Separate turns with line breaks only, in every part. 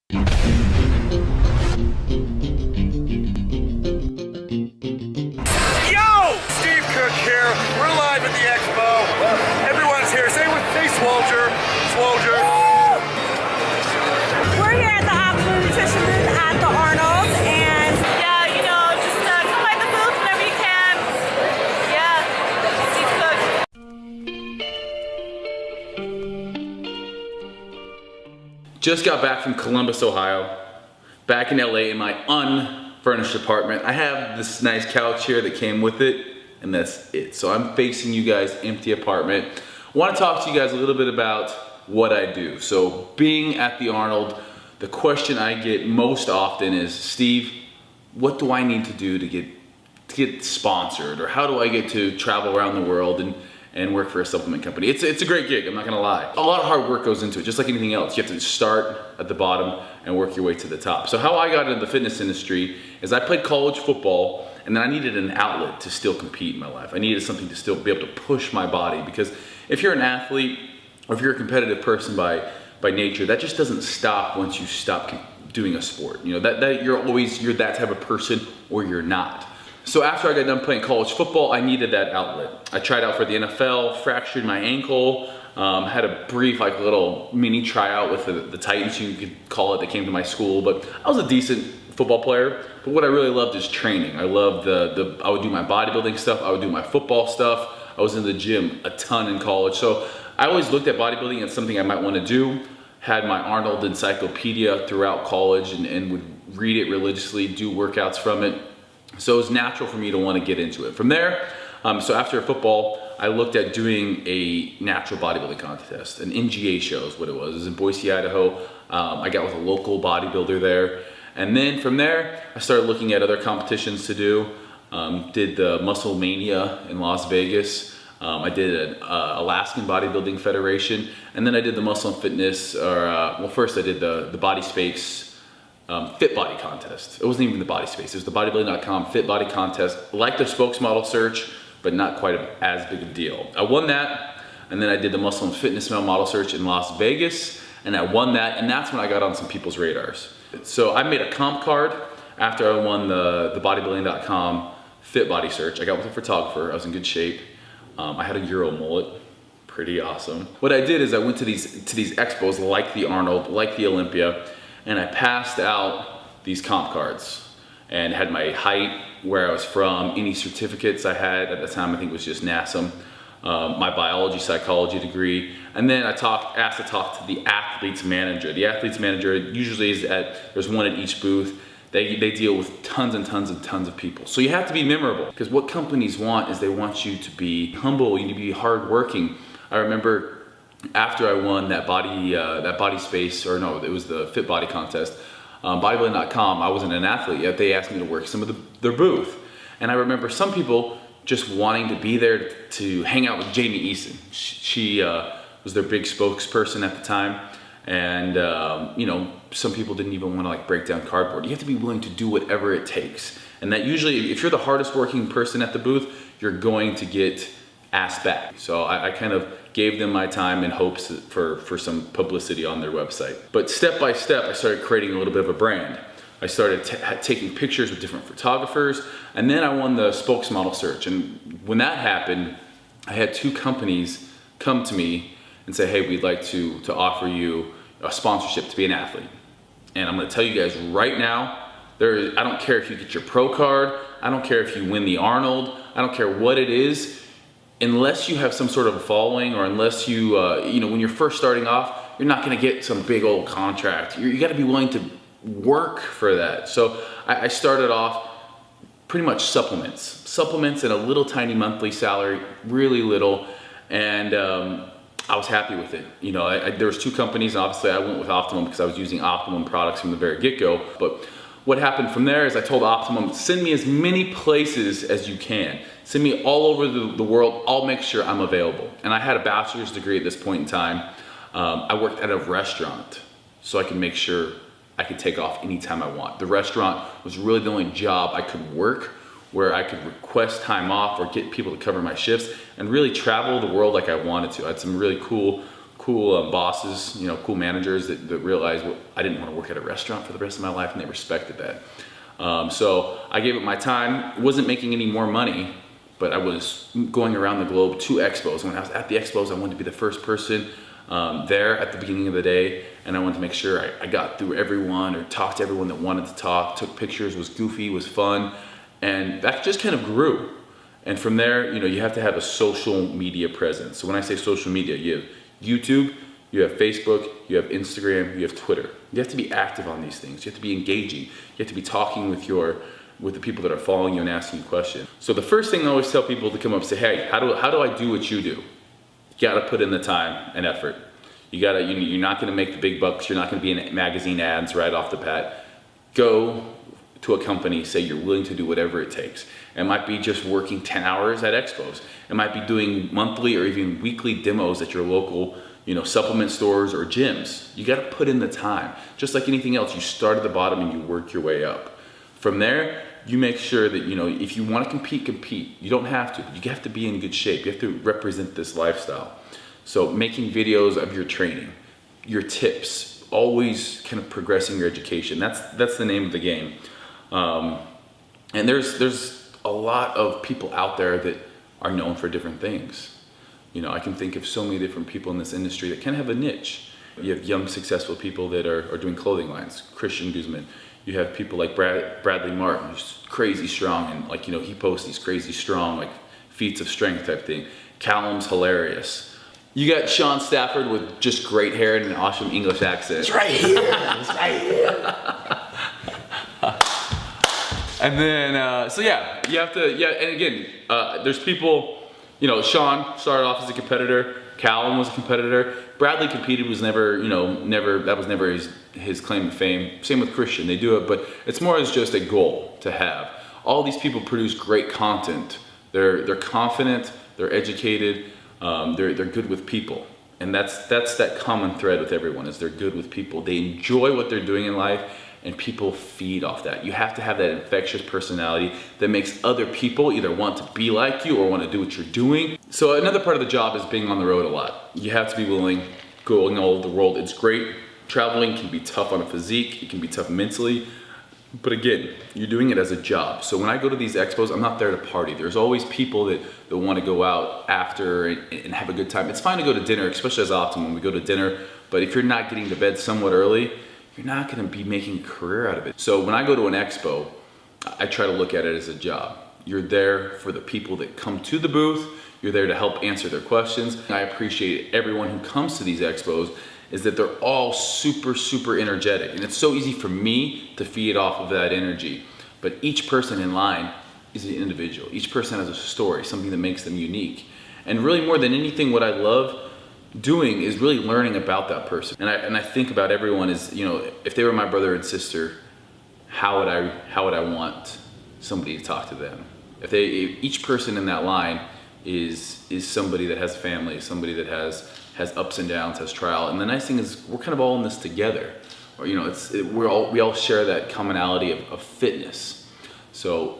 Steve Cook here. We're live at the Expo. Everyone's here. Say Swolger. Swolger.
We're here at the Optimum Nutrition booth at the Arnold, and yeah, you know, just come by the booth whenever you can. Yeah, Steve Cook.
Just got back from Columbus, Ohio. Back in LA in my unfurnished apartment. I have this nice couch here that came with it, and that's it. So I'm facing you guys, empty apartment. I want to talk to you guys a little bit about what I do. So being at the Arnold, the question I get most often is, Steve, what do I need to do to get sponsored? Or how do I get to travel around the world and work for a supplement company? It's a great gig, I'm not gonna lie. A lot of hard work goes into it, just like anything else. You have to start at the bottom and work your way to the top. So how I got into the fitness industry is I played college football, and then I needed an outlet to still compete in my life. I needed something to still be able to push my body, because if you're an athlete, or if you're a competitive person by nature, that just doesn't stop once you stop doing a sport. You know, that you're that type of person, or you're not. So after I got done playing college football, I needed that outlet. I tried out for the NFL, fractured my ankle, had a brief little mini tryout with the Titans, you could call it, that came to my school, but I was a decent football player. But what I really loved is training. I loved I would do my bodybuilding stuff, I would do my football stuff. I was in the gym a ton in college. So I always looked at bodybuilding as something I might want to do. Had my Arnold encyclopedia throughout college and would read it religiously, do workouts from it. So it was natural for me to want to get into it. From there, so after football, I looked at doing a natural bodybuilding contest. An NGA show is what it was. It was in Boise, Idaho. I got with a local bodybuilder there. And then from there, I started looking at other competitions to do. Did the Muscle Mania in Las Vegas. I did an Alaskan Bodybuilding Federation. And then I did the Muscle and Fitness, well, first I did the Body Space Fit Body Contest. It wasn't even the Body Space, it was the bodybuilding.com Fit Body Contest. Like the spokesmodel search, but not quite as big a deal. I won that, and then I did the Muscle and Fitness Male Model Search in Las Vegas, and I won that, and that's when I got on some people's radars. So I made a comp card after I won the bodybuilding.com Fit Body Search. I got with a photographer, I was in good shape. I had a Euro mullet, pretty awesome. What I did is I went to these expos like the Arnold, like the Olympia, and I passed out these comp cards and had my height, where I was from, any certificates I had at the time. I think it was just NASM, my biology psychology degree, and then I asked to talk to the athlete's manager. The athlete's manager usually is there's one at each booth. They deal with tons and tons and tons of people. So you have to be memorable, because what companies want is they want you to be humble, you need to be hardworking. I remember after I won that body space, or no, it was the Fit Body Contest, bodybuilding.com, I wasn't an athlete yet, they asked me to work some of their booth. And I remember some people just wanting to be there to hang out with Jamie Eason. She was their big spokesperson at the time. And you know, some people didn't even want to break down cardboard. You have to be willing to do whatever it takes. And that usually, if you're the hardest working person at the booth, you're going to get asked back. So I kind of gave them my time in hopes for some publicity on their website. But step by step, I started creating a little bit of a brand. I started taking pictures with different photographers, and then I won the spokesmodel search. And when that happened, I had 2 companies come to me and say, hey, we'd like to offer you a sponsorship to be an athlete. And I'm gonna tell you guys right now, I don't care if you get your pro card, I don't care if you win the Arnold, I don't care what it is, unless you have some sort of a following, or unless you know, when you're first starting off, you're not gonna get some big old contract. You gotta be willing to work for that. So I started off pretty much supplements and a little tiny monthly salary, really little, and I was happy with it. You know, there was 2 companies, and obviously I went with Optimum because I was using Optimum products from the very get-go. But what happened from there is I told Optimum, send me as many places as you can. Send me all over the world, I'll make sure I'm available. And I had a bachelor's degree at this point in time. I worked at a restaurant, so I could make sure I could take off anytime I want. The restaurant was really the only job I could work where I could request time off or get people to cover my shifts and really travel the world like I wanted to. I had some really cool cool bosses, you know, cool managers that realized I didn't want to work at a restaurant for the rest of my life, and they respected that. So I gave it my time. Wasn't making any more money, but I was going around the globe to expos. When I was at the expos, I wanted to be the first person there at the beginning of the day, and I wanted to make sure I got through everyone or talked to everyone that wanted to talk, took pictures, was goofy, was fun, and that just kind of grew. And from there, you know, you have to have a social media presence. So when I say social media, you have YouTube, you have Facebook, you have Instagram, you have Twitter. You have to be active on these things. You have to be engaging. You have to be talking with the people that are following you and asking you questions. So the first thing I always tell people to come up and say, hey, how do I do what you do? You gotta put in the time and effort. You're not gonna make the big bucks. You're not gonna be in magazine ads right off the bat. Go to a company, say you're willing to do whatever it takes. It might be just working 10 hours at expos. It might be doing monthly or even weekly demos at your local, you know, supplement stores or gyms. You gotta put in the time. Just like anything else, you start at the bottom and you work your way up. From there, you make sure that, you know, if you want to compete. You don't have to. You have to be in good shape. You have to represent this lifestyle. So making videos of your training, your tips, always kind of progressing your education. That's the name of the game. And there's a lot of people out there that are known for different things. You know, I can think of so many different people in this industry that kind of have a niche. You have young, successful people that are doing clothing lines. Christian Guzman. You have people like Bradley Martin, who's crazy strong, and like, you know, he posts these crazy strong, like feats of strength type thing. Callum's hilarious. You got Sean Stafford with just great hair and an awesome English accent.
It's right here. It's right here.
And then, so yeah, you have to, yeah, and again, there's people, you know, Sean started off as a competitor. Callum was a competitor. Bradley competed, was never, you know, that was never his claim to fame. Same with Christian, they do it, but it's more as just a goal to have. All these people produce great content. They're confident, they're educated, they're good with people. And that's that common thread with everyone, is they're good with people. They enjoy what they're doing in life, and people feed off that. You have to have that infectious personality that makes other people either want to be like you or want to do what you're doing. So another part of the job is being on the road a lot. You have to be willing, going all over the world. It's great. Traveling can be tough on a physique. It can be tough mentally. But again, you're doing it as a job. So when I go to these expos, I'm not there to party. There's always people that want to go out after and have a good time. It's fine to go to dinner, especially as Optimum. We go to dinner, but if you're not getting to bed somewhat early, you're not going to be making a career out of it. So when I go to an expo, I try to look at it as a job. You're there for the people that come to the booth. You're there to help answer their questions. I appreciate everyone who comes to these expos is that they're all super, super energetic. And it's so easy for me to feed off of that energy. But each person in line is an individual. Each person has a story, something that makes them unique. And really more than anything, what I love doing is really learning about that person. And I think about everyone as, you know, if they were my brother and sister, how would I want somebody to talk to them? If each person in that line is somebody that has family, somebody that has ups and downs, has trial. And the nice thing is we're kind of all in this together. Or, you know, we all share that commonality of fitness. So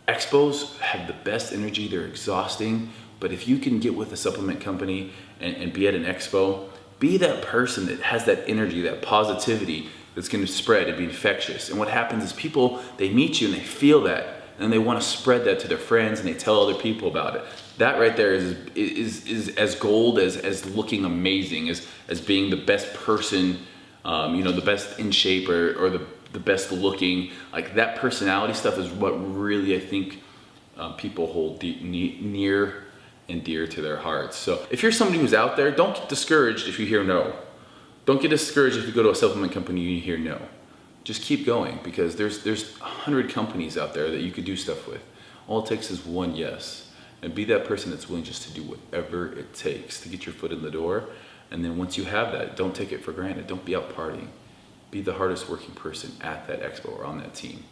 expos have the best energy, they're exhausting, but if you can get with a supplement company and be at an expo, be that person that has that energy, that positivity that's going to spread and be infectious. And what happens is people, they meet you and they feel that, and they want to spread that to their friends, and they tell other people about it. That right there is as gold as looking amazing, as being the best person, you know, the best in shape or the best looking. Like that personality stuff is what really I think people hold near and dear to their hearts. So if you're somebody who's out there, don't get discouraged if you hear no. Don't get discouraged if you go to a supplement company and you hear no. Just keep going, because there's 100 companies out there that you could do stuff with. All it takes is one yes. And be that person that's willing just to do whatever it takes to get your foot in the door. And then once you have that, don't take it for granted. Don't be out partying. Be the hardest working person at that expo or on that team.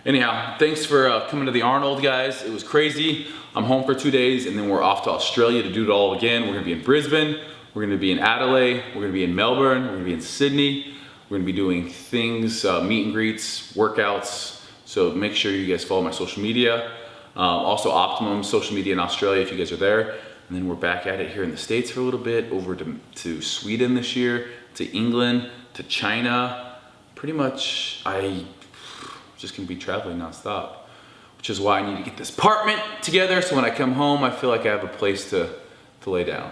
Anyhow, thanks for coming to the Arnold, guys. It was crazy. I'm home for 2 days, and then we're off to Australia to do it all again. We're gonna be in Brisbane, we're gonna be in Adelaide, we're gonna be in Melbourne, we're gonna be in Sydney. We're gonna be doing things, meet and greets, workouts. So make sure you guys follow my social media. Also Optimum social media in Australia if you guys are there. and then we're back at it here in the States for a little bit, over to Sweden this year, to England, to China. Pretty much I just gonna be traveling nonstop, which is why I need to get this apartment together so when I come home I feel like I have a place to lay down.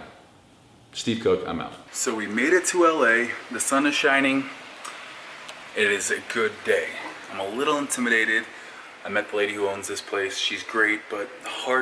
Steve Cook, I'm out. So we made it to LA. The sun is shining. It is a good day. I'm a little intimidated. I met the lady who owns this place. She's great, but hard